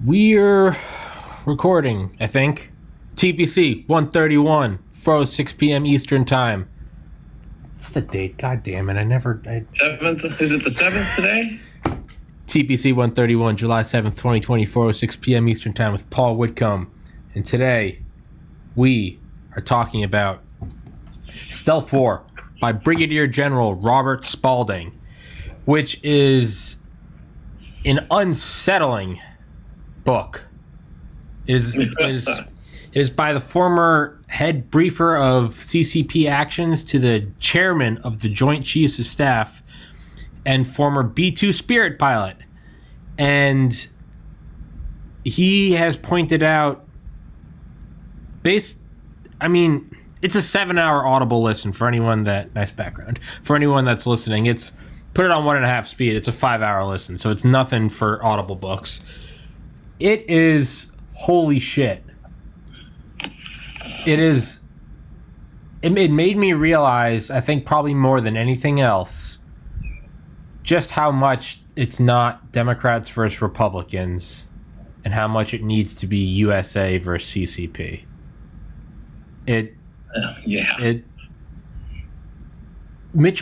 We're recording, I think. TPC 131, 4:06 p.m. Eastern Time. What's the date? God damn it. Seventh? Is it the 7th today? TPC 131, July 7th, 2020, 4:06 p.m. Eastern Time with Paul Whitcombe. And today, we are talking about Stealth War by Brigadier General Robert Spalding, which is an unsettling book. Is by the former head briefer of CCP actions to the chairman of the Joint Chiefs of Staff and former B-2 Spirit pilot. And he has pointed out it's a 7-hour audible listen for anyone nice background. For anyone that's listening, put it on 1.5 speed. It's a 5-hour listen, so it's nothing for Audible books. It is holy shit. It made me realize, I think probably more than anything else, just how much it's not Democrats versus Republicans and how much it needs to be USA versus CCP. Mitch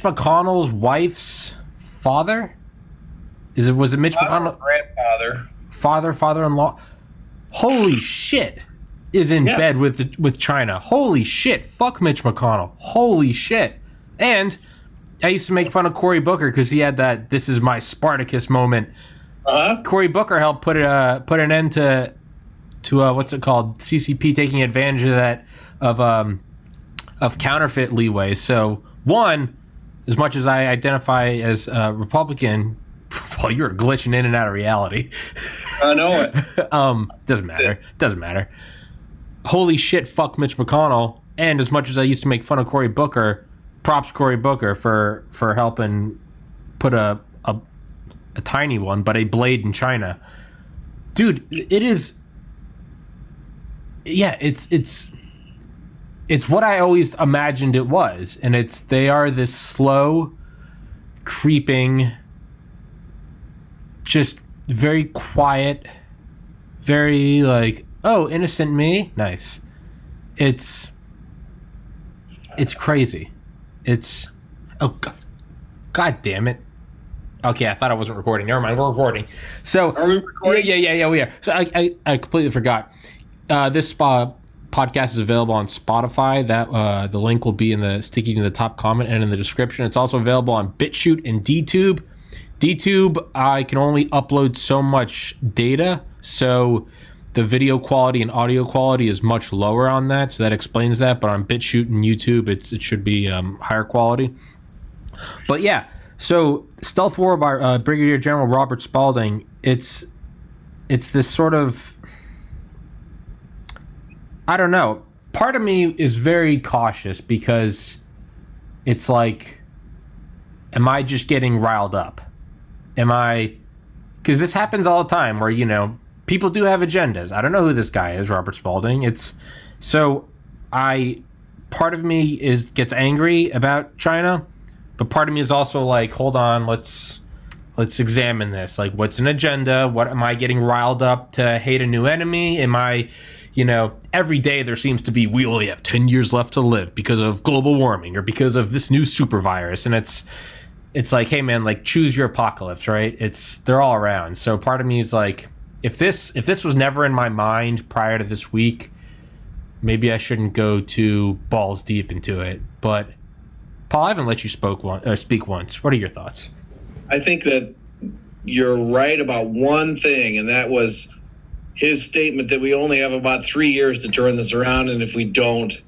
McConnell's wife's father? Was it Mitch McConnell? Grandfather. Father-in-law. Holy shit. Is in bed with China. Holy shit. Fuck Mitch McConnell. Holy shit. And I used to make fun of Cory Booker because he had that "this is my Spartacus" moment. Cory Booker helped put an end to what's it called? CCP taking advantage of that of counterfeit leeway. So one, as much as I identify as a Republican, well, you're glitching in and out of reality. I know it. Doesn't matter. Holy shit, fuck Mitch McConnell. And as much as I used to make fun of Cory Booker, props Cory Booker for helping put a tiny one, but a blade in China. Dude, it is. Yeah, it's what I always imagined it was, and they are this slow, creeping, just very quiet, very like, oh, innocent me, nice. It's crazy. God damn it. Okay, I thought I wasn't recording. Never mind, we're recording. So are we recording? Yeah, we are. So I completely forgot. This podcast is available on Spotify. That the link will be sticking in the top comment and in the description. It's also available on BitChute and DTube. DTube, I can only upload so much data, so the video quality and audio quality is much lower on that, so that explains that. But on BitChute and YouTube, it should be higher quality. But yeah, so Stealth War by Brigadier General Robert Spalding, it's this sort of, I don't know. Part of me is very cautious because it's like, am I just getting riled up? Because this happens all the time where, people do have agendas. I don't know who this guy is, Robert Spalding. Part of me gets angry about China, but part of me is also like, hold on, let's examine this. Like, what's an agenda? What am I getting riled up to hate a new enemy? Am I, every day there seems to be, we only have 10 years left to live because of global warming or because of this new super virus. And it's like, hey man, like, choose your apocalypse, right? They're all around. So part of me is like, if this was never in my mind prior to this week, maybe I shouldn't go too balls deep into it. But Paul, I haven't let you speak once. What are your thoughts? I think that you're right about one thing, and that was his statement that we only have about 3 years to turn this around, and if we don't,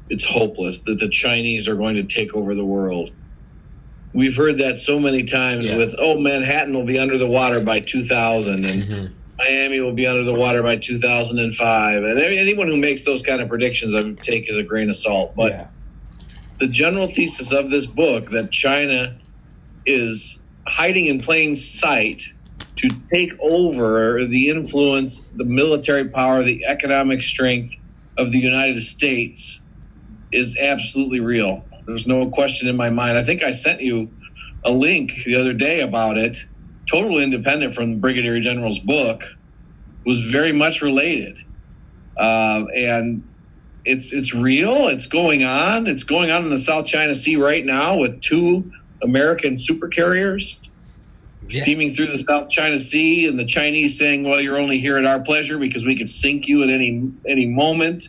it's hopeless, that the Chinese are going to take over the world. We've heard that so many times with, Manhattan will be under the water by 2000, and Miami will be under the water by 2005. And anyone who makes those kind of predictions, I would take as a grain of salt. But the general thesis of this book, that China is hiding in plain sight to take over the influence, the military power, the economic strength of the United States, is absolutely real. There's no question in my mind. I think I sent you a link the other day about it, totally independent from Brigadier General's book. was very much related. And it's real. It's going on. It's going on in the South China Sea right now with 2 American supercarriers steaming through the South China Sea, and the Chinese saying, well, you're only here at our pleasure because we could sink you at any moment.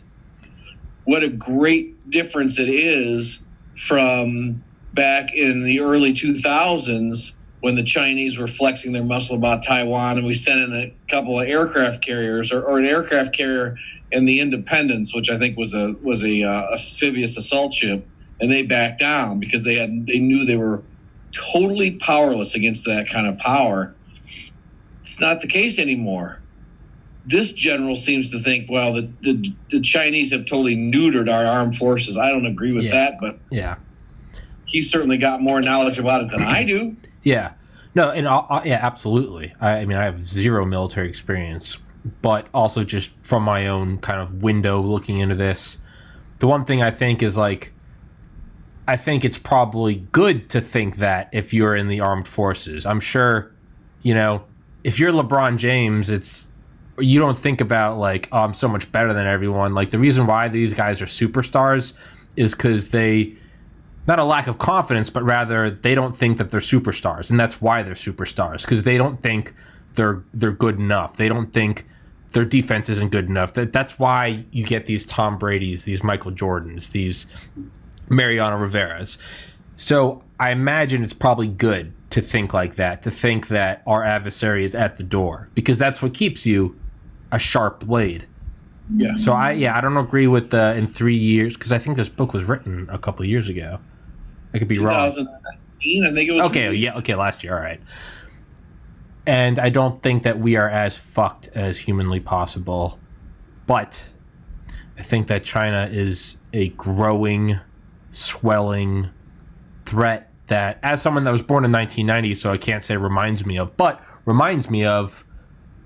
What a great difference it is from back in the early 2000s when the Chinese were flexing their muscle about Taiwan, and we sent in a couple of aircraft carriers or an aircraft carrier and the Independence, which I think was a amphibious assault ship, and they backed down because they knew they were totally powerless against that kind of power. It's not the case anymore. This general seems to think, well, the Chinese have totally neutered our armed forces. I don't agree with that, but he's certainly got more knowledge about it than I do. Yeah. No, and yeah, absolutely. I mean, I have zero military experience, but also just from my own kind of window looking into this, the one thing I think is like, I think it's probably good to think that if you're in the armed forces. I'm sure, you know, if you're LeBron James, you don't think about like, oh, I'm so much better than everyone. Like the reason why these guys are superstars is because they, not a lack of confidence, but rather they don't think that they're superstars, and that's why they're superstars, because they don't think they're good enough. They don't think their defense isn't good enough. That's why you get these Tom Brady's, these Michael Jordans, these Mariano Rivera's. So I imagine it's probably good to think like that, to think that our adversary is at the door, because that's what keeps you a sharp blade. Yeah. So I don't agree with the in 3 years, because I think this book was written a couple of years ago. I could be wrong. 2019, I think it was. Okay, released. okay, last year, all right. And I don't think that we are as fucked as humanly possible, but I think that China is a growing, swelling threat that, as someone that was born in 1990, so I can't say reminds me of, but reminds me of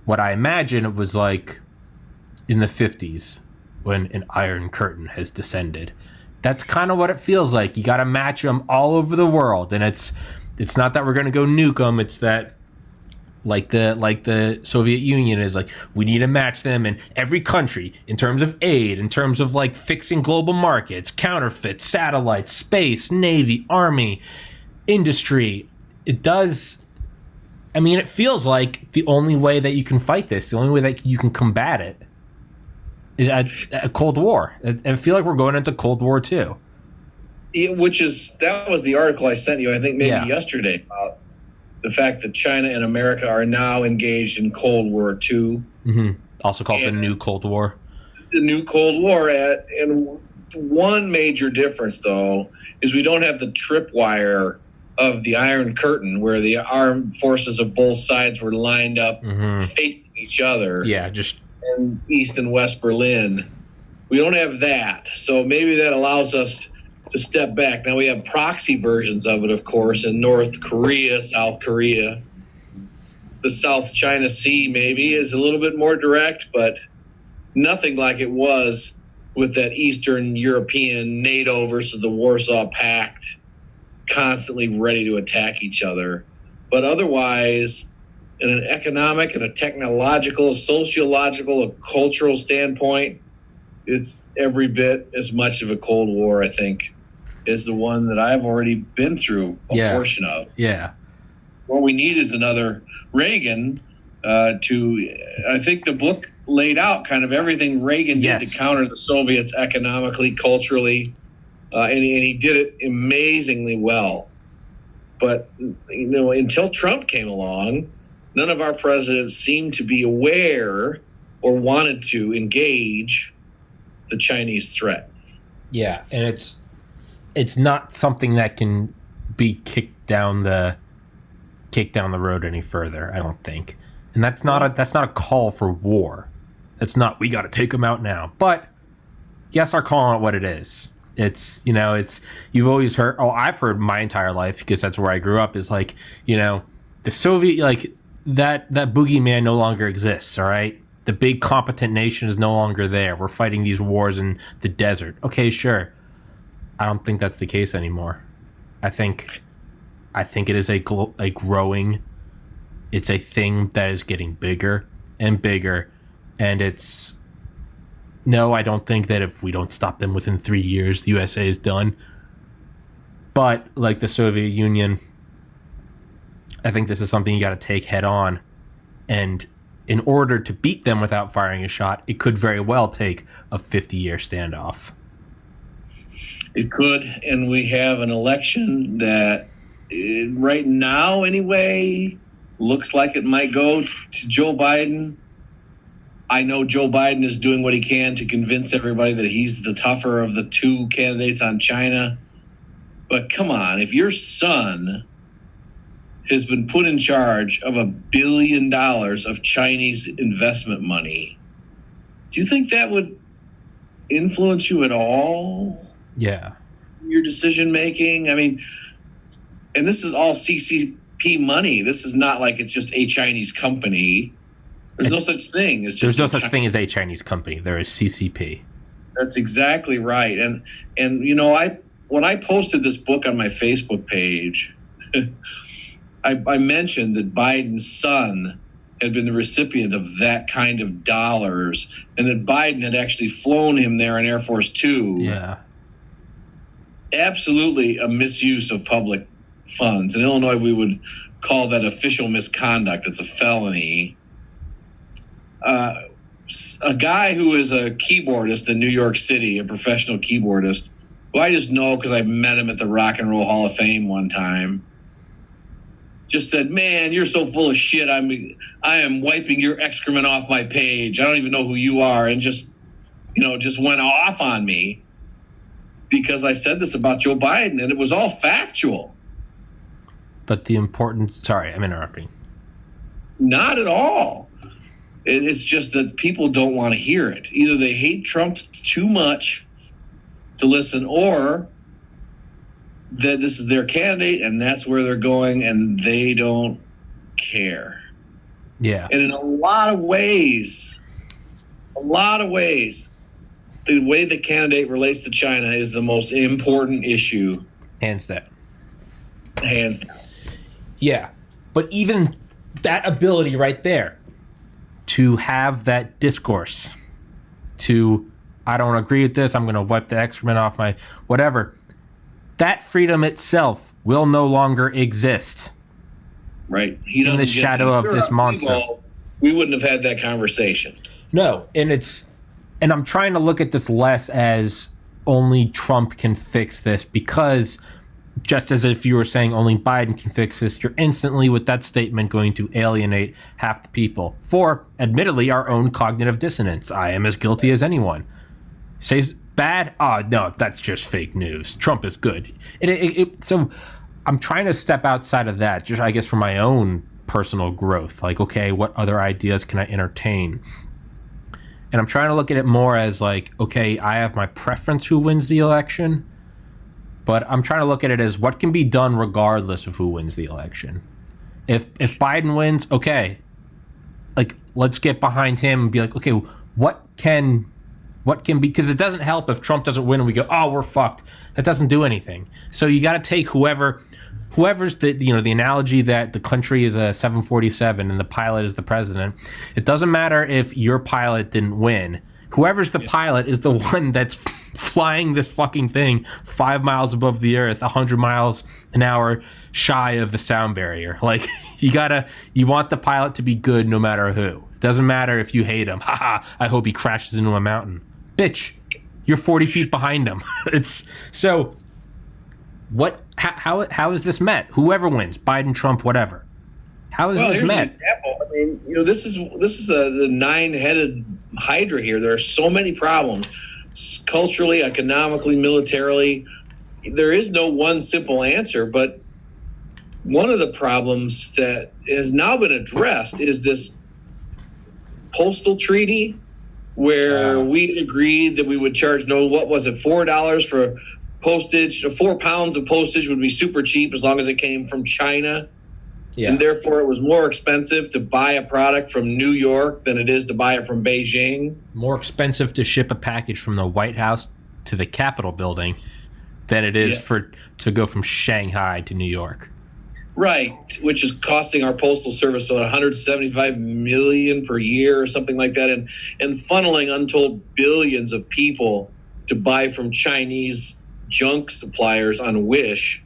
what I imagine it was like in the 50s when an Iron Curtain has descended. That's kind of what it feels like. You got to match them all over the world, and it's not that we're going to go nuke them. It's that like the Soviet Union is like, we need to match them in every country in terms of aid, in terms of like fixing global markets, counterfeit, satellites, space, Navy, Army, industry. It does. I mean, it feels like the only way that you can fight this, the only way that you can combat it, is a Cold War. I feel like we're going into Cold War II. That was the article I sent you, I think maybe yesterday, about the fact that China and America are now engaged in Cold War II. Mm-hmm. Also called the New Cold War. The New Cold War. And one major difference, though, is we don't have the tripwire of the Iron Curtain, where the armed forces of both sides were lined up facing each other. Yeah, just in East and West Berlin. We don't have that. So maybe that allows us to step back. Now, we have proxy versions of it, of course, in North Korea, South Korea. The South China Sea maybe is a little bit more direct, but nothing like it was with that Eastern European NATO versus the Warsaw Pact, constantly ready to attack each other. But otherwise, in an economic and a technological, a sociological, a cultural standpoint, it's every bit as much of a Cold War, I think, as the one that I've already been through a portion of. Yeah. What we need is another Reagan I think the book laid out kind of everything Reagan did to counter the Soviets economically, culturally, and he did it amazingly well. But, until Trump came along, none of our presidents seemed to be aware or wanted to engage the Chinese threat. Yeah, and it's not something that can be kicked down the road any further, I don't think. And that's not a call for war. It's not, we got to take them out now. But you got to start calling it what it is. You've always heard, I've heard my entire life, because that's where I grew up, is like, the Soviet, like, that boogeyman no longer exists, all right? The big competent nation is no longer there. We're fighting these wars in the desert. Okay, sure. I don't think that's the case anymore. I think it is a growing, it's a thing that is getting bigger and bigger, And it's, no, I don't think that if we don't stop them within 3 years, the USA is done. But like the Soviet Union, I think this is something you got to take head on. And in order to beat them without firing a shot, it could very well take a 50-year standoff. It could, and we have an election that, right now anyway, looks like it might go to Joe Biden. I know Joe Biden is doing what he can to convince everybody that he's the tougher of the two candidates on China. But come on, if your son has been put in charge of $1 billion of Chinese investment money, do you think that would influence you at all? Yeah. Your decision making? I mean, and this is all CCP money. This is not like it's just a Chinese company. There's no such thing as just there's no such thing as a Chinese company. There is CCP. That's exactly right. And you know, when I posted this book on my Facebook page, I mentioned that Biden's son had been the recipient of that kind of dollars, and that Biden had actually flown him there in Air Force Two. Yeah. Absolutely a misuse of public funds. In Illinois, we would call that official misconduct. It's a felony. A guy who is a keyboardist in New York City, a professional keyboardist, who I just know because I met him at the Rock and Roll Hall of Fame one time, just said, "Man, you're so full of shit. I am wiping your excrement off my page. I don't even know who you are," and just went off on me because I said this about Joe Biden, and it was all factual. But the important... Sorry, I'm interrupting. Not at all. It's just that people don't want to hear it. Either they hate Trump too much to listen, or that this is their candidate and that's where they're going and they don't care. Yeah. And in a lot of ways, the way the candidate relates to China is the most important issue. Hands down. Hands down. Yeah. But even that ability right there, to have that discourse, to, I don't agree with this, I'm going to wipe the excrement off my whatever, that freedom itself will no longer exist. Right. In the shadow of this monster. We wouldn't have had that conversation. No, and I'm trying to look at this less as only Trump can fix this, because just as if you were saying only Biden can fix this, you're instantly with that statement going to alienate half the people for, admittedly, our own cognitive dissonance. I am as guilty as anyone. Says bad? Oh, no, that's just fake news. Trump is good. So I'm trying to step outside of that, just I guess for my own personal growth. Like, okay, what other ideas can I entertain? And I'm trying to look at it more as like, okay, I have my preference who wins the election, but I'm trying to look at it as what can be done regardless of who wins the election. If Biden wins, okay, like let's get behind him and be like, okay, what can be, because it doesn't help if Trump doesn't win and we go, oh, we're fucked. That doesn't do anything. So you got to take whoever's the analogy that the country is a 747 and the pilot is the president. It doesn't matter if your pilot didn't win. Whoever's the pilot is the one that's flying this fucking thing 5 miles above the earth, 100 miles an hour shy of the sound barrier. Like, you want the pilot to be good no matter who. It doesn't matter if you hate him. Haha, I hope he crashes into a mountain. Bitch, you're 40 feet behind him. It's so what? How is this met? Whoever wins, Biden, Trump, whatever. How is this met? An example. I mean, this is the 9-headed hydra here. There are so many problems, culturally, economically, militarily. There is no one simple answer, but one of the problems that has now been addressed is this postal treaty, where we agreed that we would charge $4 for postage. 4 pounds of postage would be super cheap as long as it came from China. Yeah. And therefore, it was more expensive to buy a product from New York than it is to buy it from Beijing. More expensive to ship a package from the White House to the Capitol building than it is to go from Shanghai to New York. Right, which is costing our postal service 175 million per year or something like that, and funneling untold billions of people to buy from Chinese junk suppliers on Wish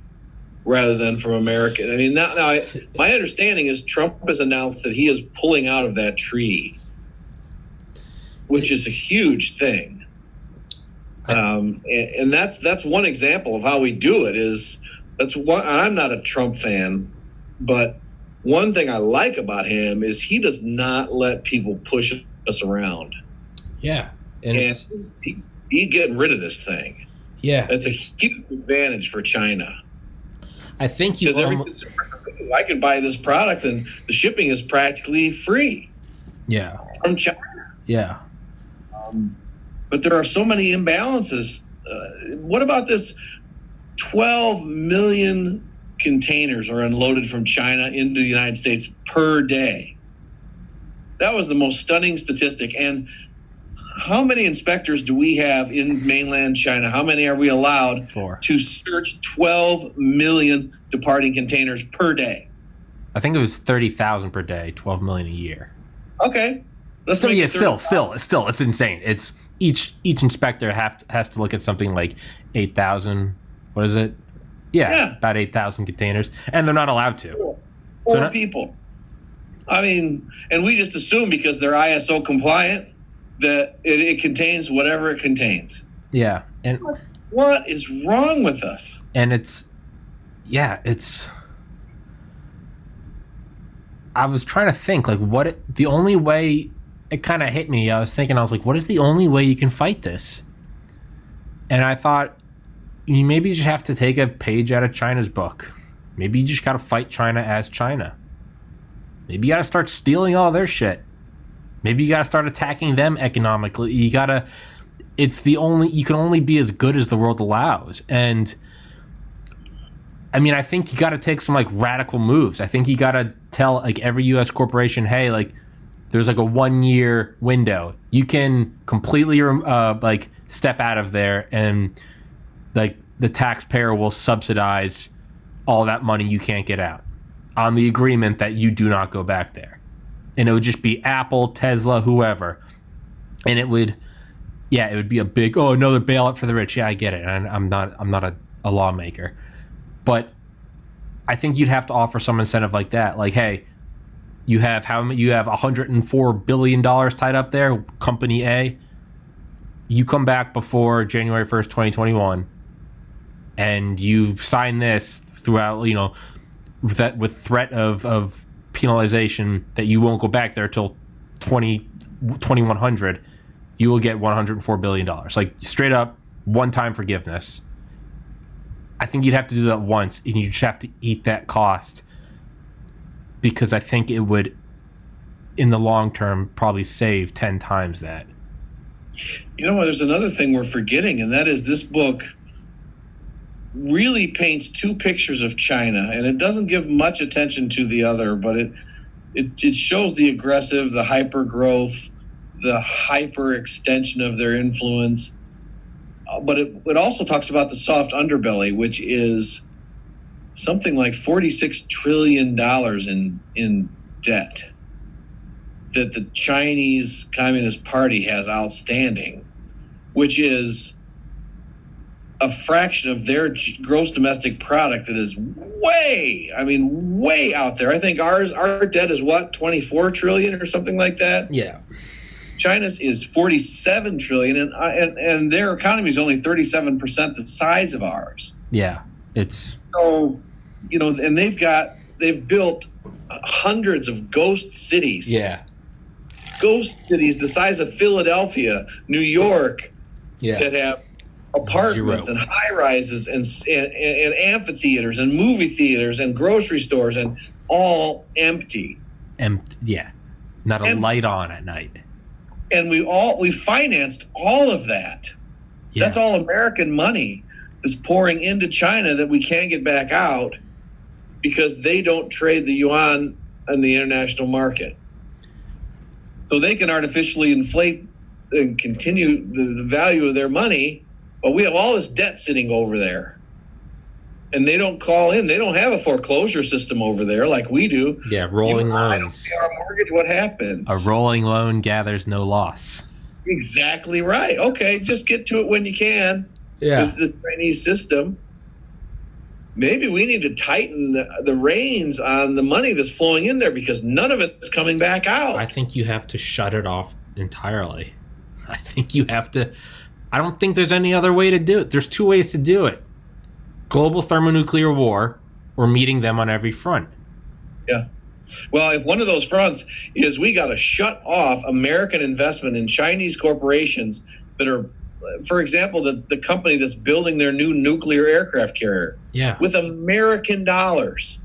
rather than from American. I mean, my understanding is Trump has announced that he is pulling out of that which is a huge thing. And that's one example of how we do it. I'm not a Trump fan, but one thing I like about him is he does not let people push us around. Yeah, and he's getting rid of this thing. Yeah, it's a huge advantage for China. I think because I can buy this product and the shipping is practically free. Yeah, from China. Yeah, but there are so many imbalances. What about this? 12 million containers are unloaded from China into the United States per day. That was the most stunning statistic. And how many inspectors do we have in mainland China? How many are we allowed to search 12 million departing containers per day? I think it was 30,000 per day, 12 million a year. Okay. Still, it's insane. It's each inspector has to look at something like 8,000. What is it? Yeah. About 8,000 containers, and they're not allowed to. Four people. I mean, and we just assume because they're ISO compliant that it contains whatever it contains. Yeah, and what is wrong with us? And I was trying to think the only way it kind of hit me. I was like, what is the only way you can fight this? And I thought, you maybe just have to take a page out of China's book. Maybe you just got to fight China as China. Maybe you got to start stealing all their shit. Maybe you got to start attacking them economically. You can only be as good as the world allows. And I mean, I think you got to take some radical moves. I think you got to tell every U.S. corporation, hey, there's a 1 year window. You can completely step out of there, and the taxpayer will subsidize all that money you can't get out on the agreement that you do not go back there. And it would just be Apple, Tesla, whoever. And it would be a big, another bailout for the rich. Yeah, I get it. And I'm not a lawmaker. But I think you'd have to offer some incentive like that. Hey, you have $104 billion tied up there, Company A. You come back before January 1st, 2021, and you sign this throughout, with threat of penalization that you won't go back there till 2100, you will get $104 billion. Straight up one-time forgiveness. I think you'd have to do that once, and you just have to eat that cost, because I think it would, in the long term, probably save 10 times that. There's another thing we're forgetting, and that is this book really paints two pictures of China, and it doesn't give much attention to the other, but it shows the aggressive, the hyper growth, the hyper extension of their influence. But it also talks about the soft underbelly, which is something like $46 trillion in debt that the Chinese Communist Party has outstanding, which is a fraction of their gross domestic product that is way out there. I think our debt is 24 trillion or something like that. Yeah. China's is 47 trillion, and their economy is only 37% the size of ours. Yeah, it's so, and they've built hundreds of ghost cities. Yeah, ghost cities the size of Philadelphia, New York, that have apartments and high rises and amphitheaters and movie theaters and grocery stores, and all empty. Not a light on at night. And we financed all of that. Yeah. That's all American money that's pouring into China that we can't get back out because they don't trade the yuan in the international market. So they can artificially inflate and continue the value of their money, but we have all this debt sitting over there. and they don't call in. They don't have a foreclosure system over there like we do. Yeah, rolling loans. I don't pay our mortgage. What happens? A rolling loan gathers no loss. Exactly right. Okay, just get to it when you can. Yeah. This is the Chinese system. Maybe we need to tighten the reins on the money that's flowing in there because none of it's coming back out. I think you have to shut it off entirely. I think you have to. I don't think there's any other way to do it. There's two ways to do it. Global thermonuclear war or meeting them on every front. Yeah. Well, if one of those fronts is we got to shut off American investment in Chinese corporations that are, for example, the company that's building their new nuclear aircraft carrier with American dollars,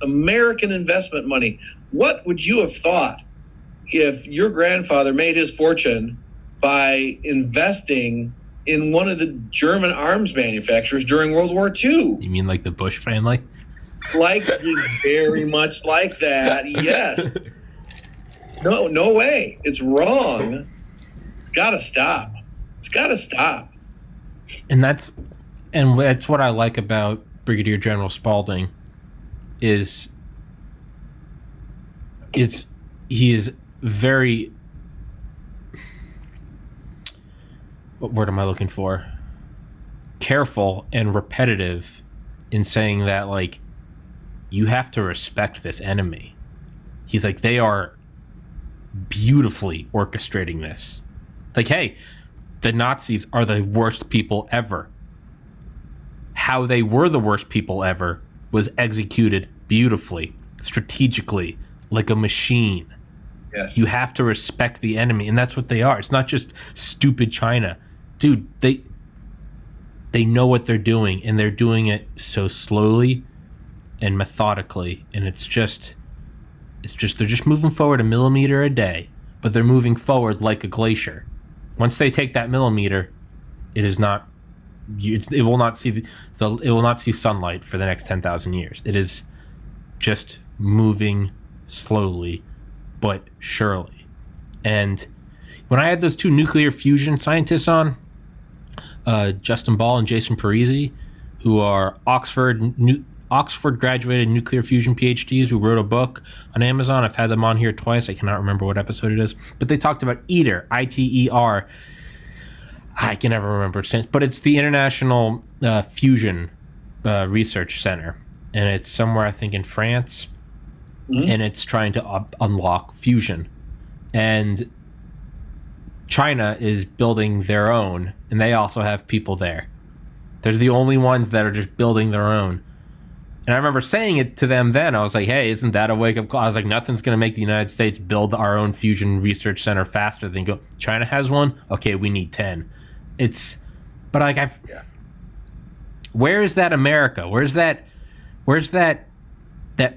American investment money. What would you have thought if your grandfather made his fortune by investing in one of the German arms manufacturers during World War II? You mean like the Bush family? Like, very much like that, yes. No way. It's wrong. It's got to stop. It's got to stop. And that's what I like about Brigadier General Spalding is he is very, what word am I looking for? Careful and repetitive in saying that, like, you have to respect this enemy. He's like, they are beautifully orchestrating this. Like, hey, the Nazis are the worst people ever. How they were the worst people ever was executed beautifully, strategically, like a machine. Yes. You have to respect the enemy, and that's what they are. It's not just stupid China. Dude, they know what they're doing, and they're doing it so slowly and methodically, and it's just they're just moving forward a millimeter a day, but they're moving forward like a glacier. Once they take that millimeter, it will not see sunlight for the next 10,000 years. It is just moving slowly but surely. And when I had those two nuclear fusion scientists on, Justin Ball and Jason Parisi, who are Oxford graduated nuclear fusion PhDs who wrote a book on Amazon. I've had them on here twice. I cannot remember what episode it is. But they talked about ITER, I-T-E-R. I can never remember it, but it's the International Fusion Research Center. And it's somewhere, I think, in France. Mm-hmm. And it's trying to unlock fusion. And China is building their own, and they also have people there. They're the only ones that are just building their own. And I remember saying it to them then. I was like, hey, isn't that a wake-up call? I was like, nothing's going to make the United States build our own fusion research center faster than go. China has one? Okay, we need 10. But like, where is that America? Where's that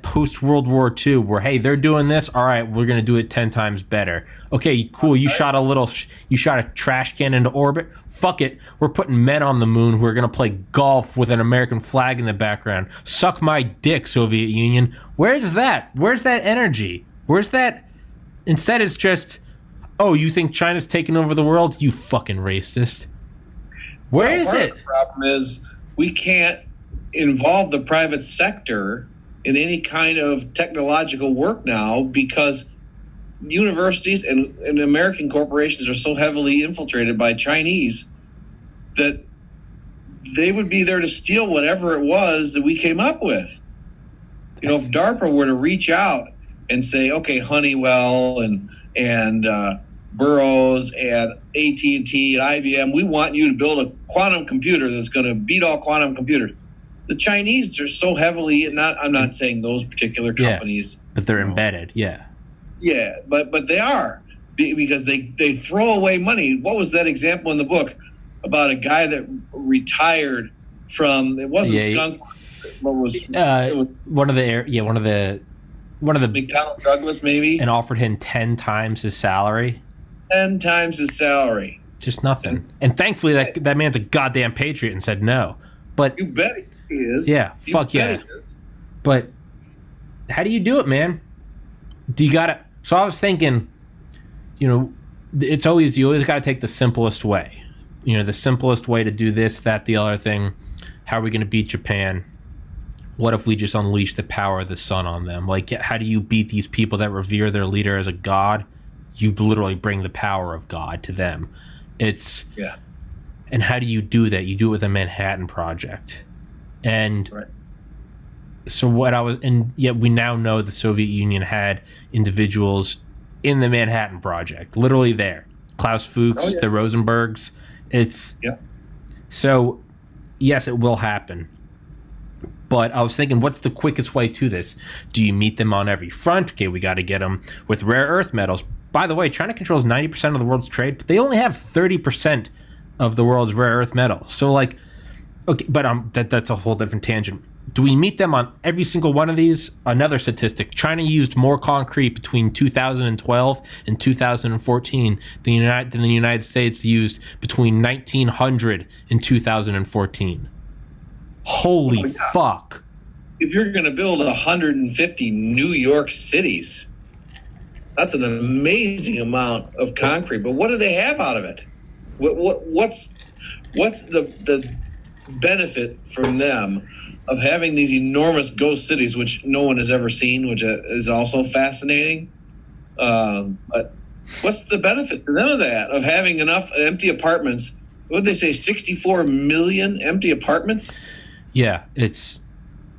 post-World War II where, hey, they're doing this, all right, we're going to do it 10 times better. Okay, cool, you shot a trash can into orbit. Fuck it, we're putting men on the moon who are going to play golf with an American flag in the background. Suck my dick, Soviet Union. Where's that? Where's that energy? Where's that? Instead, it's just, oh, you think China's taking over the world? You fucking racist. Where is it? The problem is we can't involve the private sector in any kind of technological work now because universities and American corporations are so heavily infiltrated by Chinese that they would be there to steal whatever it was that we came up with. You know, if DARPA were to reach out and say, okay, Honeywell and Burroughs and AT&T and IBM, we want you to build a quantum computer that's going to beat all quantum computers. The Chinese are so heavily, I'm not saying those particular companies. Yeah, but they're embedded, yeah. Yeah, but they are, because they throw away money. What was that example in the book about a guy that retired from, it wasn't Skunk, what was, it was one of the McDonnell Douglas maybe? And offered him 10 times his salary. 10 times his salary. Just nothing. And thankfully that man's a goddamn patriot and said no. But you bet he is. Yeah, fuck yeah. But how do you do it, man? So I was thinking, you know, you always got to take the simplest way. You know, the simplest way to do this, that, the other thing. How are we going to beat Japan? What if we just unleash the power of the sun on them? Like, how do you beat these people that revere their leader as a god? You literally bring the power of God to them. Yeah. And how do you do that? You do it with a Manhattan Project. And right. So yet we now know the Soviet Union had individuals in the Manhattan Project, literally there. Klaus Fuchs, the Rosenbergs. So yes, it will happen. But I was thinking, what's the quickest way to this? Do you meet them on every front? Okay, we got to get them with rare earth metals. By the way, China controls 90% of the world's trade, but they only have 30% of the world's rare earth metals. So, like, okay, but that's a whole different tangent. Do we meet them on every single one of these? Another statistic: China used more concrete between 2012 and 2014 than the United States used between 1900 and 2014. Holy fuck. If you're going to build 150 New York cities, that's an amazing amount of concrete. But what do they have out of it? What's the benefit from them of having these enormous ghost cities, which no one has ever seen, which is also fascinating? But what's the benefit to them of that, of having enough empty apartments? What did they say, 64 million empty apartments? Yeah, I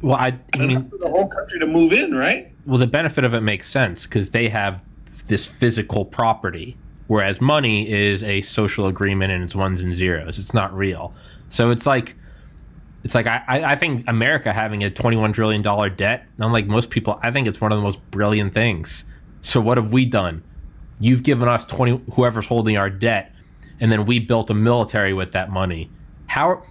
mean, for the whole country to move in, right? Well, the benefit of it makes sense because they have this physical property, whereas money is a social agreement and it's ones and zeros. It's not real. So it's like I think America having a $21 trillion debt, unlike most people, I think it's one of the most brilliant things. So what have we done? You've given us whoever's holding our debt, and then we built a military with that money. How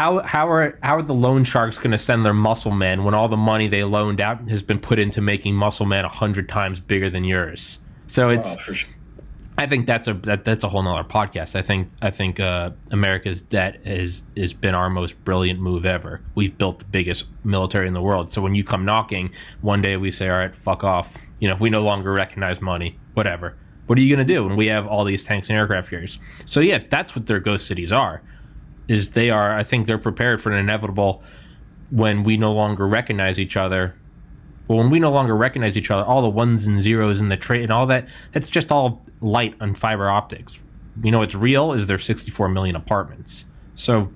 are the loan sharks going to send their muscle men when all the money they loaned out has been put into making muscle man 100 times bigger than yours? So for sure. I think that's a whole nother podcast. I think America's debt has been our most brilliant move ever. We've built the biggest military in the world. So when you come knocking, one day we say, all right, fuck off. We no longer recognize money, whatever. What are you going to do when we have all these tanks and aircraft carriers? So yeah, that's what their ghost cities are. I think they're prepared for an inevitable when we no longer recognize each other. Well, when we no longer recognize each other, all the ones and zeros in the trade and all that's just all light on fiber optics. What's real is their 64 million apartments. So,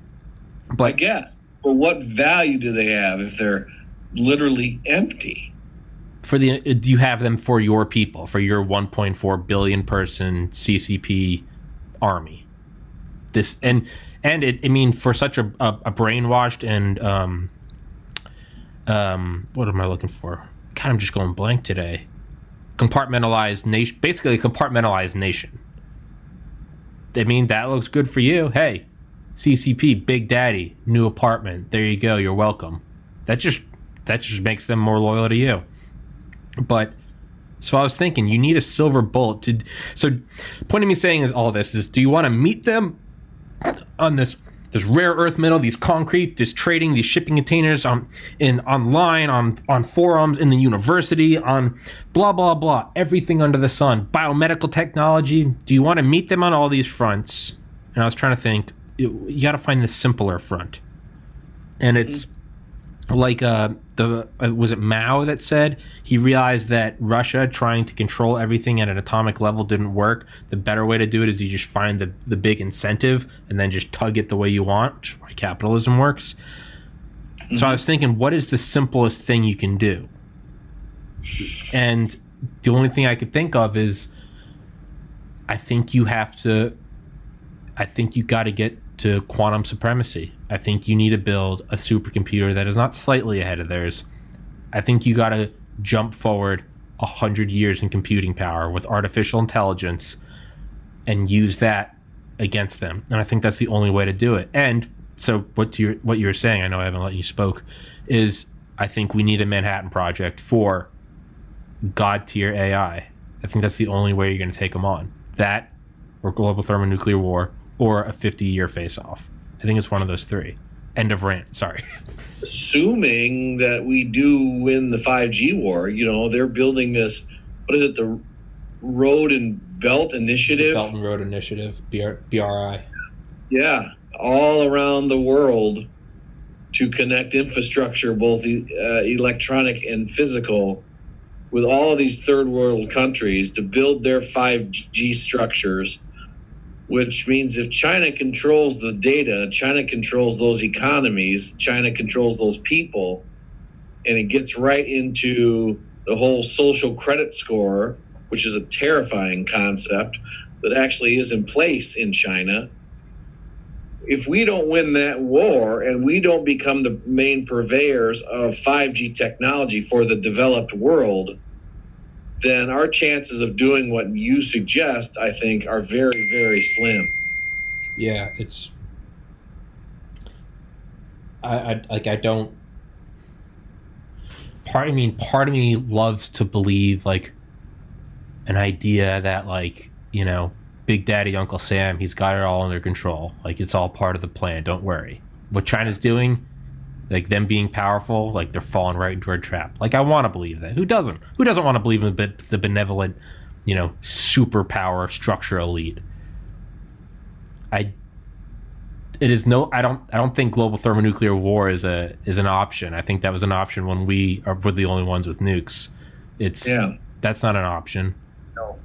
but I guess. But what value do they have if they're literally empty? Do you have them for your people, for your 1.4 billion person CCP army? For such a brainwashed and what am I looking for? God, I'm just going blank today. Compartmentalized nation, basically a compartmentalized nation. That looks good for you. Hey, CCP, Big Daddy, new apartment. There you go. You're welcome. That just makes them more loyal to you. But so I was thinking, you need a silver bullet to. So, point of me saying is all this is: do you want to meet them on this rare earth metal, these concrete, this trading, these shipping containers online, on forums, in the university, on blah, blah, blah, everything under the sun, biomedical technology? Do you want to meet them on all these fronts? And I was trying to think, you got to find the simpler front. And it's like was it Mao that said he realized that Russia trying to control everything at an atomic level didn't work. The better way to do it is you just find the big incentive and then just tug it the way you want, which is why capitalism works. Mm-hmm. So I was thinking, what is the simplest thing you can do? And the only thing I could think of is I think you got to get to quantum supremacy. I think you need to build a supercomputer that is not slightly ahead of theirs. I think you got to jump forward 100 years in computing power with artificial intelligence and use that against them. And I think that's the only way to do it. And so what you were saying, I know I haven't let you spoke, is I think we need a Manhattan Project for God tier AI. I think that's the only way you're going to take them on. That or global thermonuclear war or a 50-year face-off. I think it's one of those three. End of rant. Sorry. Assuming that we do win the 5G war, they're building this, what is it, the Road and Belt Initiative? Belt and Road Initiative, BRI. Yeah, all around the world. to connect infrastructure, both electronic and physical, with all of these third world countries to build their 5G structures, which means if China controls the data, China controls those economies, China controls those people, and it gets right into the whole social credit score, which is a terrifying concept that actually is in place in China. If we don't win that war and we don't become the main purveyors of 5G technology for the developed world, then our chances of doing what you suggest, I think, are very, very slim. Yeah, it's... I don't... Part of me loves to believe, like, an idea that, like, you know, Big Daddy Uncle Sam, he's got it all under control. Like, it's all part of the plan. Don't worry. What China's doing, like them being powerful, like they're falling right into a trap. Like, I want to believe that. Who doesn't? Who doesn't want to believe in the benevolent, you know, superpower structure elite? I don't think global thermonuclear war is an option. I think that was an option when were the only ones with nukes. That's not an option. No.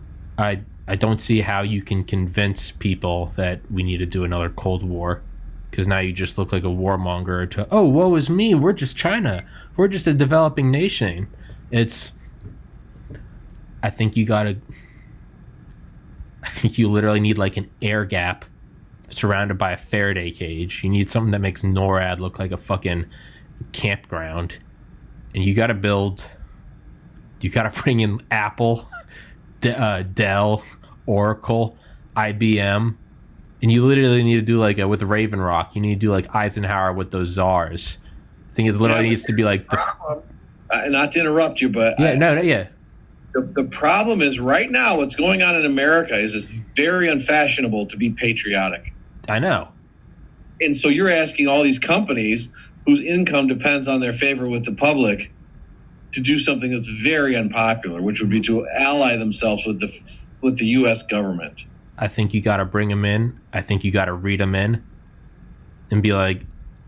I don't see how you can convince people that we need to do another Cold War, because now you just look like a warmonger to, oh, woe is me, we're just China. We're just a developing nation. I think you literally need like an air gap surrounded by a Faraday cage. You need something that makes NORAD look like a fucking campground. And you got to bring in Apple, Dell, Oracle, IBM, and you literally need to do like with Raven Rock. You need to do like Eisenhower with those czars. I think it literally needs to be like the problem. Not to interrupt you, but yeah. The problem is right now what's going on in America is it's very unfashionable to be patriotic. I know. And so you're asking all these companies whose income depends on their favor with the public to do something that's very unpopular, which would be to ally themselves with the U.S. government. I think you got to bring them in. I think you got to read them in and be like,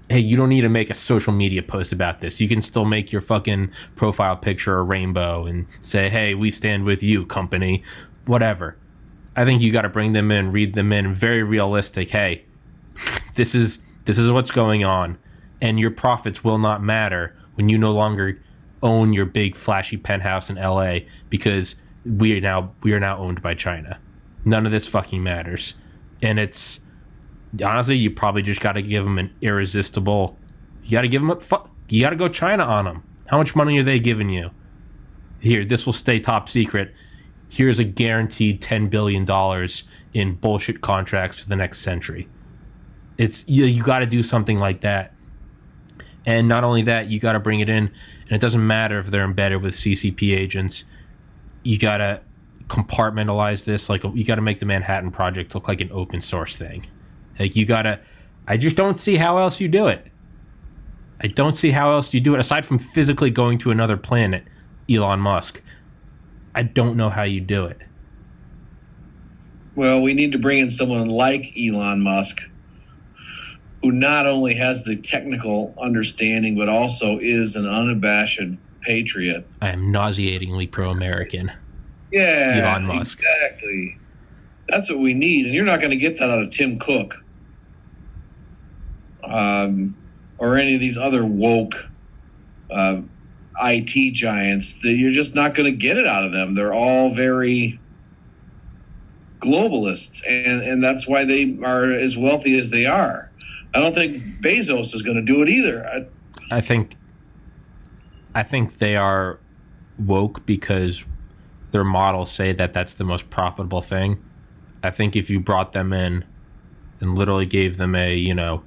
hey, you don't need to make a social media post about this. You can still make your fucking profile picture a rainbow and say, hey, we stand with you, company, whatever. I think you got to bring them in, read them in, very realistic. Hey, this is what's going on, and your profits will not matter when you no longer own your big flashy penthouse in LA because we are now owned by China. None of this fucking matters. And it's honestly, you probably just got to give them an irresistible. You got to give them you got to go China on them. How much money are they giving you? Here, this will stay top secret. Here's a guaranteed $10 billion in bullshit contracts for the next century. It's you got to do something like that. And not only that, you got to bring it in, and it doesn't matter if they're embedded with CCP agents. You got to compartmentalize this. Like, you got to make the Manhattan Project look like an open source thing. Like, I just don't see how else you do it. I don't see how else you do it, aside from physically going to another planet, Elon Musk. I don't know how you do it. Well, we need to bring in someone like Elon Musk, who not only has the technical understanding, but also is an unabashed patriot. I am nauseatingly pro-American. Yeah, Elon Musk. Exactly. That's what we need, and you're not going to get that out of Tim Cook, or any of these other woke IT giants. You're just not going to get it out of them. They're all very globalists, and that's why they are as wealthy as they are. I don't think Bezos is going to do it either. I think they are woke because their models say that that's the most profitable thing. I think if you brought them in and literally gave them a,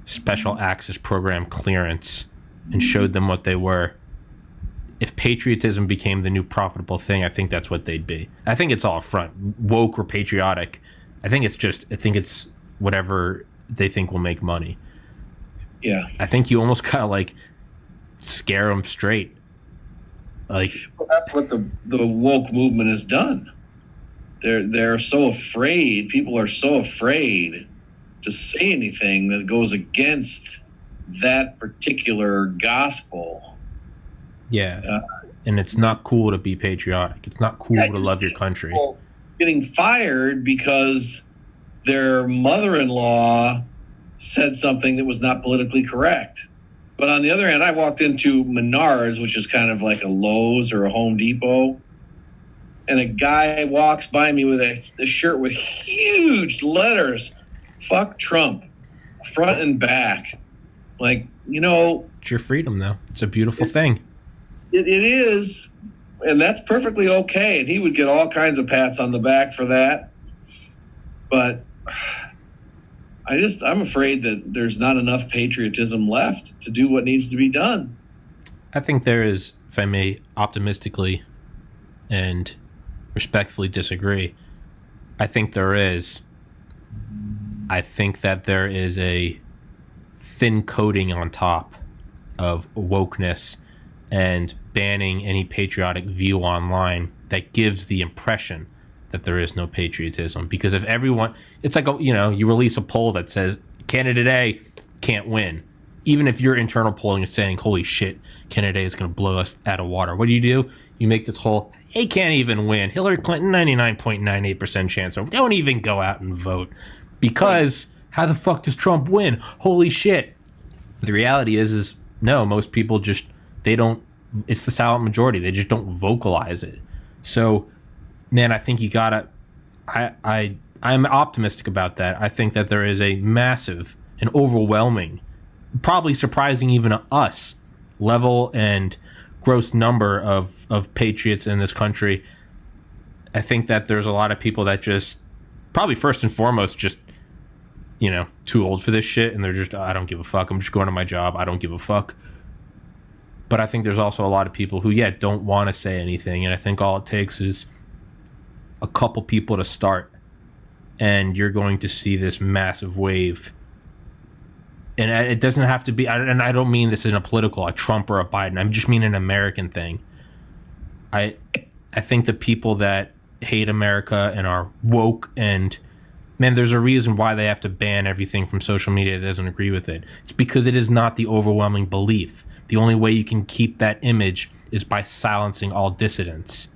special access program clearance and showed them what they were, if patriotism became the new profitable thing, I think that's what they'd be. I think it's all a front, woke or patriotic. I think it's whatever they think will make money. Yeah. I think you almost gotta scare them straight. Well, that's what the woke movement has done. They're so afraid. People are so afraid to say anything that goes against that particular gospel. Yeah. And it's not cool to be patriotic. It's not cool to love your country. Getting fired because their mother-in-law said something that was not politically correct. But on the other hand, I walked into Menards, which is kind of like a Lowe's or a Home Depot, and a guy walks by me with a shirt with huge letters, "Fuck Trump," front and back. Like, it's your freedom, though. It's a beautiful thing. It is, and that's perfectly okay. And he would get all kinds of pats on the back for that. But I'm afraid that there's not enough patriotism left to do what needs to be done. I think there is, if I may optimistically and respectfully disagree, I think there is. I think that there is a thin coating on top of wokeness and banning any patriotic view online that gives the impression that there is no patriotism. Because if everyone, it's like, you release a poll that says candidate A can't win. Even if your internal polling is saying, holy shit, candidate A is going to blow us out of water. What do? You make this whole, he can't even win. Hillary Clinton, 99.98% chance. So don't even go out and vote. Because how the fuck does Trump win? Holy shit. The reality is no, most people just, they don't, it's the silent majority. They just don't vocalize it. So, man, I think you gotta, I'm optimistic about that. I think that there is a massive and overwhelming, probably surprising even to us, level and gross number of patriots in this country. I think that there's a lot of people that just, probably first and foremost, just, too old for this shit, and they're just, I don't give a fuck. I'm just going to my job. I don't give a fuck. But I think there's also a lot of people who, don't want to say anything, and I think all it takes is a couple people to start, and you're going to see this massive wave. And it doesn't have to be, and I don't mean this in a political, a Trump or a Biden. I just mean an American thing. I think the people that hate America and are woke, and man, there's a reason why they have to ban everything from social media that doesn't agree with it. It's because it is not the overwhelming belief. The only way you can keep that image is by silencing all dissidents.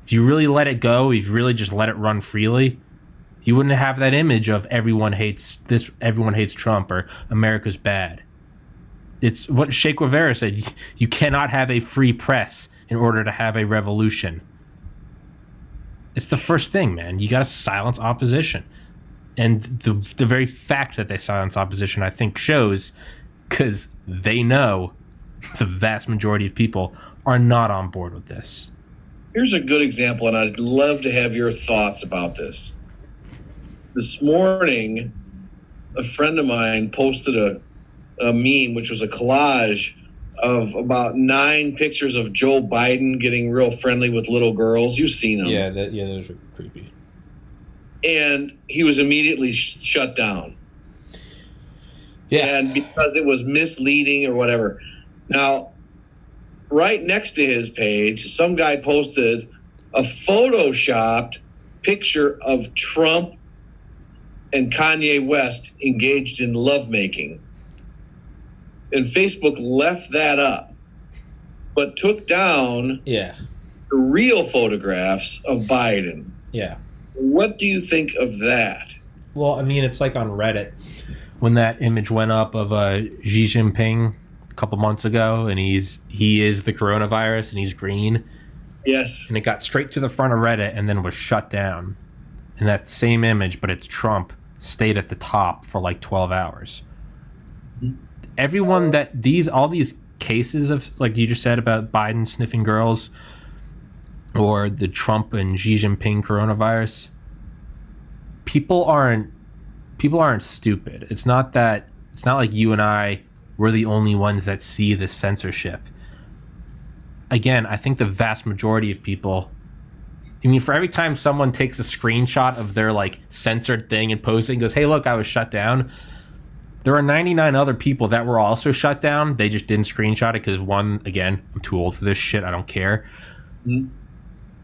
If you really let it go, if you really just let it run freely, you wouldn't have that image of everyone hates this, everyone hates Trump, or America's bad. It's what Che Guevara said, you cannot have a free press in order to have a revolution. It's the first thing, man. You got to silence opposition. And the very fact that they silence opposition, I think, shows, because they know the vast majority of people are not on board with this. Here's a good example, and I'd love to have your thoughts about this. This morning, a friend of mine posted a meme, which was a collage of about 9 pictures of Joe Biden getting real friendly with little girls. You've seen them. Yeah, those are creepy. And he was immediately shut down. Yeah. And because it was misleading or whatever. Now, right next to his page, some guy posted a photoshopped picture of Trump and Kanye West engaged in lovemaking. And Facebook left that up, but took down the real photographs of Biden. Yeah. What do you think of that? Well, I mean, it's like on Reddit when that image went up of Xi Jinping a couple months ago, and he is the coronavirus, and he's green. Yes. And it got straight to the front of Reddit and then was shut down. And that same image, but it's Trump, stayed at the top for like 12 hours. Everyone that all these cases of, like you just said about Biden sniffing girls, or the Trump and Xi Jinping coronavirus, people aren't stupid. It's not like you and I were the only ones that see this censorship. Again, I think the vast majority of people, I mean, for every time someone takes a screenshot of their like censored thing and posts it and goes, hey, look, I was shut down, there are 99 other people that were also shut down. They just didn't screenshot it because, one, again, I'm too old for this shit. I don't care. Mm-hmm.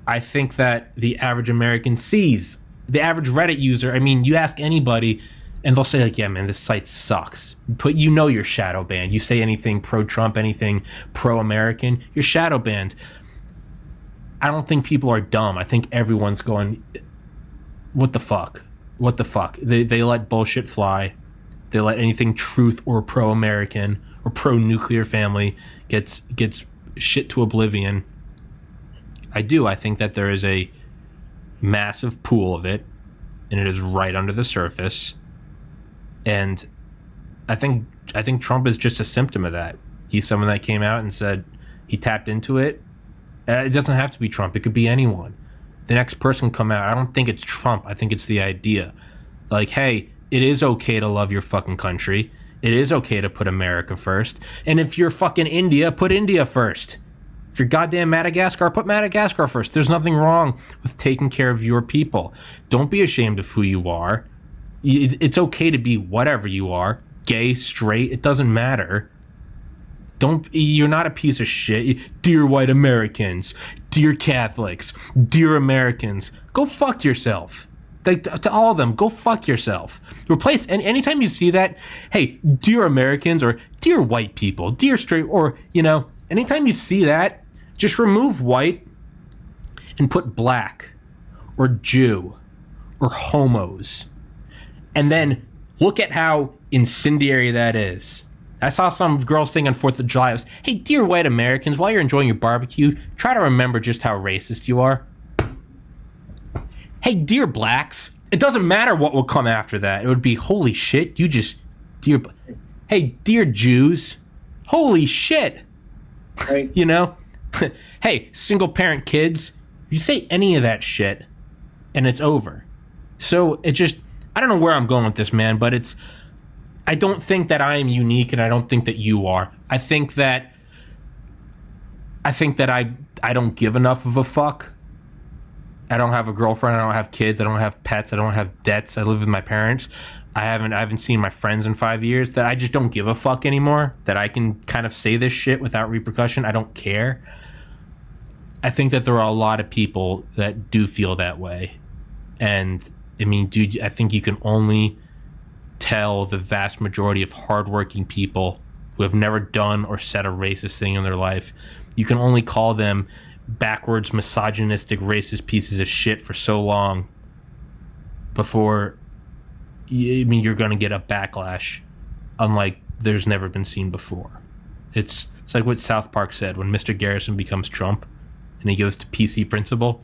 I think that the average American sees, the average Reddit user, I mean, you ask anybody, and they'll say like, yeah, man, this site sucks. But you're shadow banned. You say anything pro-Trump, anything pro-American, you're shadow banned. I don't think people are dumb. I think everyone's going, what the fuck? What the fuck? They let bullshit fly. They let anything truth or pro-American or pro-nuclear family gets shit to oblivion. I think that there is a massive pool of it, and it is right under the surface. And I think Trump is just a symptom of that. He's someone that came out and said he tapped into it. It doesn't have to be Trump. It could be anyone. The next person come out. I don't think it's Trump. I think it's the idea. Like, hey, it is okay to love your fucking country. It is okay to put America first. And if you're fucking India, put India first. If you're goddamn Madagascar, put Madagascar first. There's nothing wrong with taking care of your people. Don't be ashamed of who you are. It's okay to be whatever you are. Gay, straight, it doesn't matter. You're not a piece of shit. Dear white Americans, dear Catholics, dear Americans, go fuck yourself. To all of them, go fuck yourself. Replace, and anytime you see that, hey, dear Americans, or dear white people, dear straight, or, anytime you see that, just remove white and put black, or Jew, or homos. And then look at how incendiary that is. I saw some girls thing on 4th of July. It was, hey, dear white Americans, while you're enjoying your barbecue, try to remember just how racist you are. Hey, dear blacks, it doesn't matter what will come after that. It would be, holy shit, hey, dear Jews, holy shit. Right. Hey, single parent kids, you say any of that shit and it's over. So it just, I don't know where I'm going with this, man, but I don't think that I am unique, and I don't think that you are. I think that I don't give enough of a fuck. I don't have a girlfriend. I don't have kids. I don't have pets. I don't have debts. I live with my parents. I haven't seen my friends in 5 years. That I just don't give a fuck anymore. That I can kind of say this shit without repercussion. I don't care. I think that there are a lot of people that do feel that way, and I mean, dude, I think you can only tell the vast majority of hardworking people who have never done or said a racist thing in their life. You can only call them backwards, misogynistic, racist pieces of shit for so long before you're going to get a backlash unlike there's never been seen before. It's like what South Park said when Mr. Garrison becomes Trump and he goes to PC Principal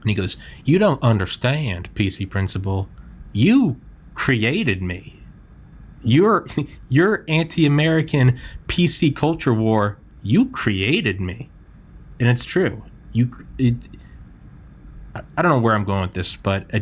and he goes, you don't understand, PC Principal. You created me. Your anti-American PC culture war, you created me. And it's true. I don't know where I'm going with this, but I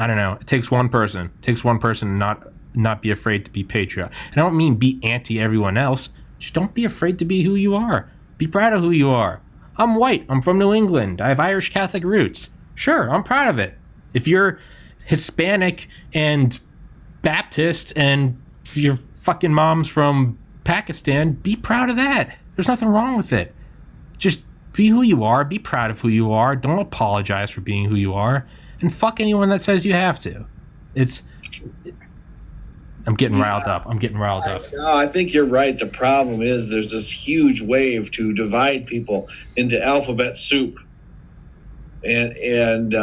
don't know. It takes one person. It takes one person to not be afraid to be patriot. And I don't mean be anti everyone else. Just don't be afraid to be who you are. Be proud of who you are. I'm white. I'm from New England. I have Irish Catholic roots. Sure, I'm proud of it. If you're Hispanic and Baptist and your fucking mom's from Pakistan, be proud of that. There's nothing wrong with it. Just be who you are. Be proud of who you are. Don't apologize for being who you are. And fuck anyone that says you have to. I'm getting riled up. No, I think you're right. The problem is there's this huge wave to divide people into alphabet soup. And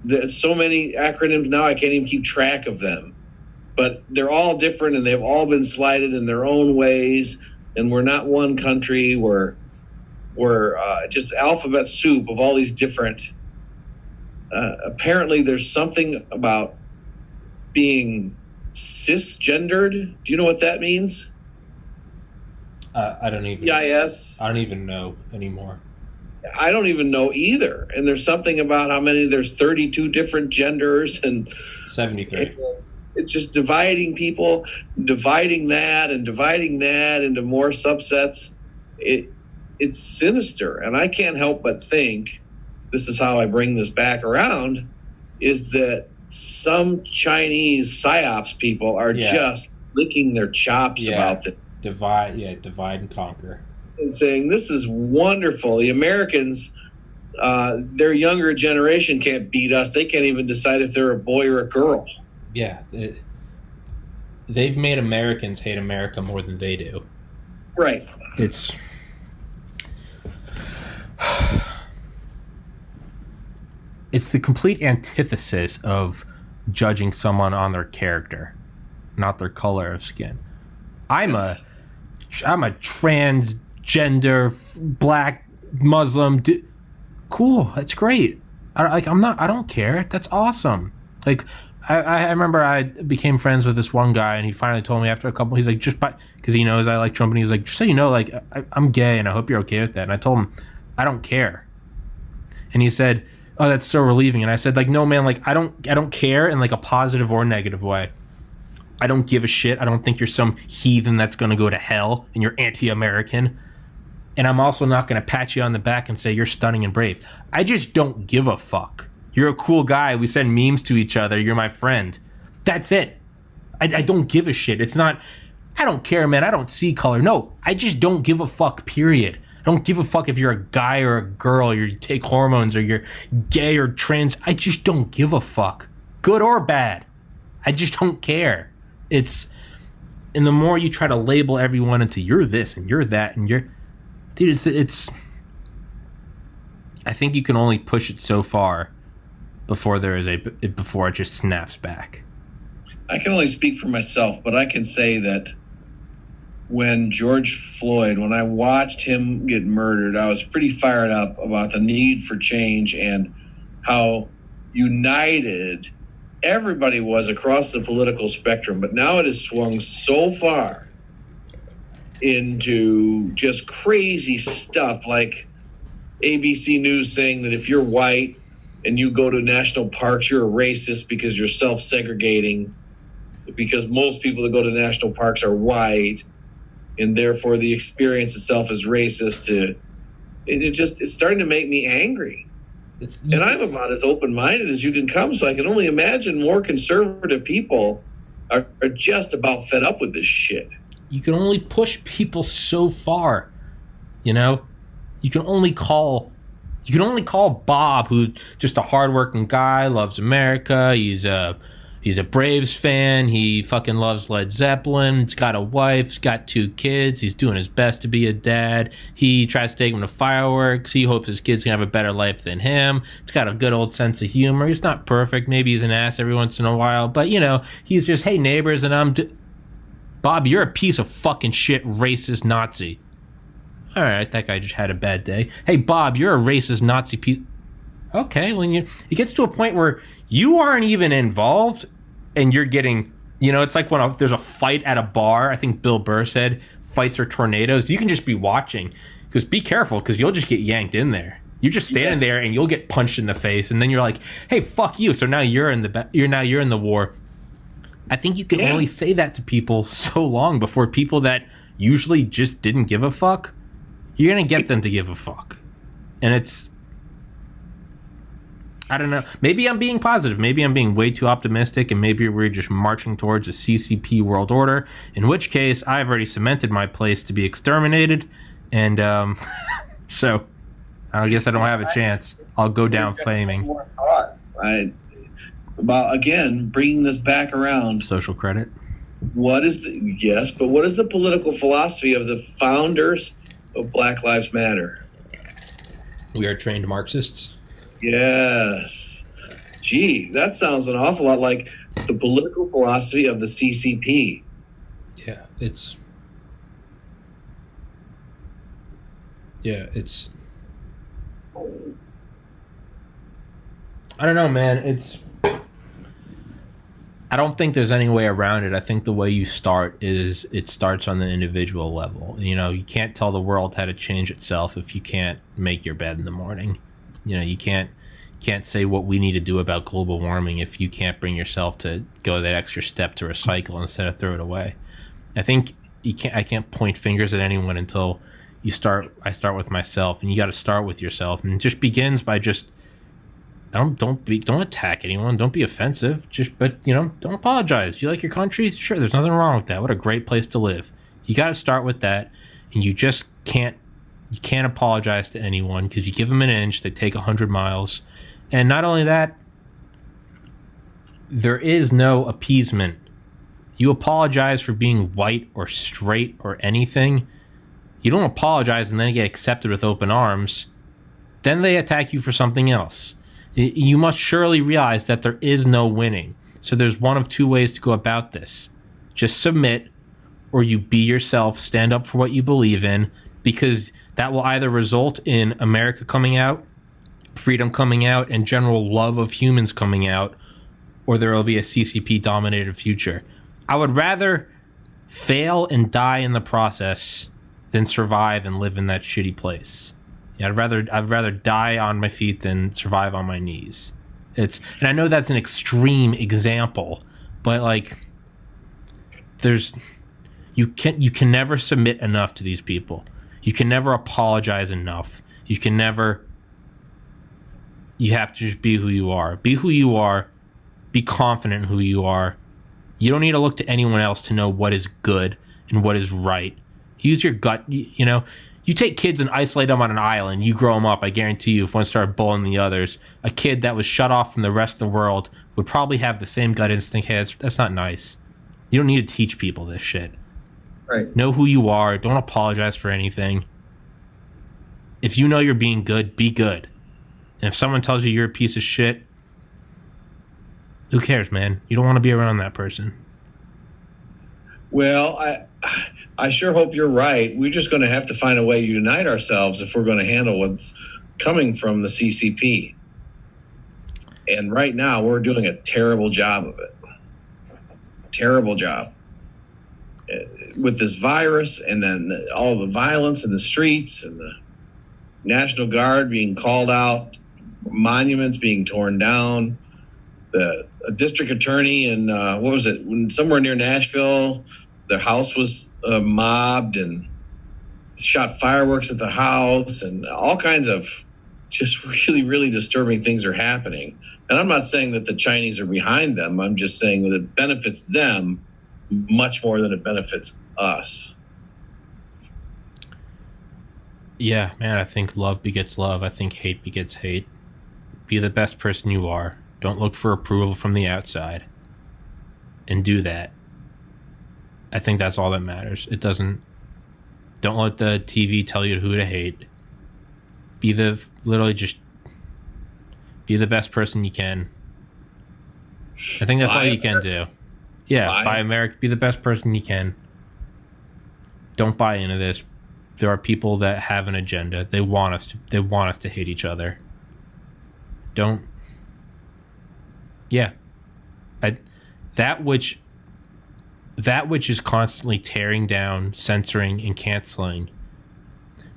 there's so many acronyms now, I can't even keep track of them. But they're all different, and they've all been slighted in their own ways. And we're not one country. We're just alphabet soup of all these different. Apparently, there's something about being cisgendered. Do you know what that means? I don't even. CIS. I don't even know anymore. I don't even know either. And there's something about how many, there's 32 different genders and 73. It's just dividing people, dividing that into more subsets. It's sinister. And I can't help but think, this is how I bring this back around, is that some Chinese PSYOPs people are just licking their chops about this. Divide and conquer. And saying, this is wonderful. The Americans, their younger generation can't beat us. They can't even decide if they're a boy or a girl. Yeah. They've made Americans hate America more than they do. Right. It's the complete antithesis of judging someone on their character, not their color of skin. I'm a transgender black Muslim cool, that's great. I don't care. That's awesome. Like I remember I became friends with this one guy, and he finally told me after a couple, he's like, because he knows I like Trump, and he was like, just so you know, like I'm gay and I hope you're okay with that. And I told him I don't care. And he said, oh, that's so relieving. And I said, like, no, man, like I don't care in like a positive or negative way. I don't give a shit. I don't think you're some heathen that's going to go to hell and you're anti-American. And I'm also not going to pat you on the back and say you're stunning and brave. I just don't give a fuck. You're a cool guy. We send memes to each other. You're my friend. That's it. I don't give a shit. It's not, I don't care, man. I don't see color. No, I just don't give a fuck, period. I don't give a fuck if you're a guy or a girl, or you take hormones, or you're gay or trans. I just don't give a fuck. Good or bad. I just don't care. And the more you try to label everyone into you're this and you're that and you're, dude, it's I think you can only push it so far before before it just snaps back. I can only speak for myself, but I can say that when George Floyd, when I watched him get murdered, I was pretty fired up about the need for change and how united everybody was across the political spectrum. But now it has swung so far into just crazy stuff like ABC News saying that if you're white and you go to national parks, you're a racist because you're self-segregating, because most people that go to national parks are white, and therefore the experience itself is racist. It's starting to make me angry. And I'm about as open-minded as you can come, so I can only imagine more conservative people are just about fed up with this shit. You can only push people so far, you know? You can only call Bob, who's just a hardworking guy, loves America, he's a Braves fan, he fucking loves Led Zeppelin, he's got a wife, he's got 2 kids, he's doing his best to be a dad, he tries to take them to fireworks, he hopes his kids can have a better life than him, he's got a good old sense of humor, he's not perfect, maybe he's an ass every once in a while, but you know, he's just, hey neighbors, and Bob, you're a piece of fucking shit racist Nazi. All right, that guy just had a bad day. Hey, Bob, you're a racist Nazi piece. Okay, well, it gets to a point where you aren't even involved, and you're getting, you know, it's like when there's a fight at a bar. I think Bill Burr said fights are tornadoes. You can just be watching, because be careful, because you'll just get yanked in there. You're just standing there, and you'll get punched in the face, and then you're like, hey, fuck you. So now you're in the war. I think you can only say that to people so long before people that usually just didn't give a fuck, you're going to get them to give a fuck. And it's, I don't know. Maybe I'm being positive. Maybe I'm being way too optimistic, and maybe we're just marching towards a CCP world order, in which case I've already cemented my place to be exterminated. And so I guess I don't have a chance. I'll go down flaming. More thought, about, again, bringing this back around. Social credit. What is the political philosophy of the founders of Black Lives Matter? We are trained Marxists. Yes. Gee, that sounds an awful lot like the political philosophy of the CCP. Yeah, it's I don't know, man. I don't think there's any way around it. I think the way you start is it starts on the individual level. You know, you can't tell the world how to change itself if you can't make your bed in the morning. You know, you can't say what we need to do about global warming if you can't bring yourself to go that extra step to recycle instead of throw it away. I think I can't point fingers at anyone until I start with myself, and you got to start with yourself, and it just begins by just don't attack anyone, don't be offensive, but don't apologize. You like your country? Sure, there's nothing wrong with that. What a great place to live. You got to start with that, and you just can't You can't apologize to anyone because you give them an inch, they take 100 miles. And not only that, there is no appeasement. You apologize for being white or straight or anything. You don't apologize and then get accepted with open arms. Then they attack you for something else. You must surely realize that there is no winning. So there's one of two ways to go about this. Just submit, or you be yourself, stand up for what you believe in, because that will either result in America coming out, freedom coming out, and general love of humans coming out, or there will be a CCP-dominated future. I would rather fail and die in the process than survive and live in that shitty place. Yeah, I'd rather die on my feet than survive on my knees. And I know that's an extreme example, but like, you can never submit enough to these people. You can never apologize enough. You have to just be who you are. Be who you are. Be confident in who you are. You don't need to look to anyone else to know what is good and what is right. Use your gut. You take kids and isolate them on an island. You grow them up. I guarantee you, if one started bullying the others, a kid that was shut off from the rest of the world would probably have the same gut instinct. Hey, that's not nice. You don't need to teach people this shit. Right. Know who you are. Don't apologize for anything. If you know you're being good, be good. And if someone tells you you're a piece of shit, who cares, man? You don't want to be around that person. Well, I sure hope you're right. We're just going to have to find a way to unite ourselves if we're going to handle what's coming from the CCP. And right now, we're doing a terrible job of it. Terrible job. With this virus, and then all the violence in the streets, and the National Guard being called out, monuments being torn down, the district attorney in, somewhere near Nashville, their house was mobbed and shot fireworks at the house, and all kinds of just really, really disturbing things are happening. And I'm not saying that the Chinese are behind them. I'm just saying that it benefits them much more than it benefits us. Yeah, man, I think love begets love. I think hate begets hate. Be the best person you are. Don't look for approval from the outside. And do that. I think that's all that matters. Don't let the TV tell you who to hate. Be the best person you can. I think that's all you can do. Yeah, buy America. Be the best person you can. Don't buy into this. There are people that have an agenda. They want us to hate each other. Don't. Yeah. That which is constantly tearing down, censoring, and canceling,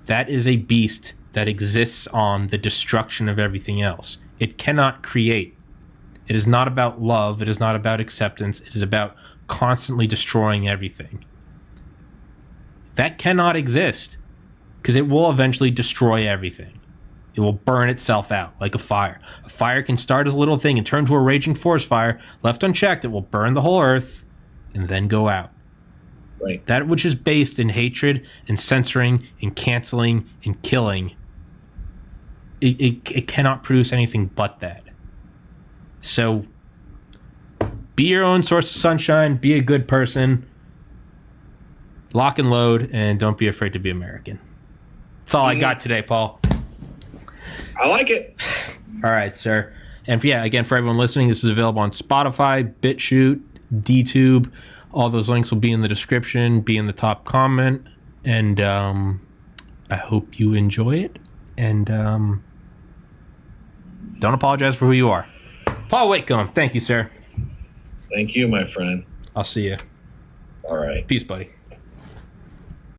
that is a beast that exists on the destruction of everything else. It cannot create. It is not about love. It is not about acceptance. It is about constantly destroying everything. That cannot exist, because it will eventually destroy everything. It will burn itself out like a fire. A fire can start as a little thing and turn to a raging forest fire. Left unchecked, it will burn the whole earth and then go out. Right. That which is based in hatred and censoring and canceling and killing, it cannot produce anything but that. So be your own source of sunshine. Be a good person. Lock and load, and don't be afraid to be American. That's all I got today, Paul. I like it. All right, sir. And again, for everyone listening, this is available on Spotify, BitChute, DTube. All those links will be in the description, be in the top comment. And I hope you enjoy it. And don't apologize for who you are. Paul Whitcombe, thank you, sir. Thank you, my friend. I'll see you. All right. Peace, buddy.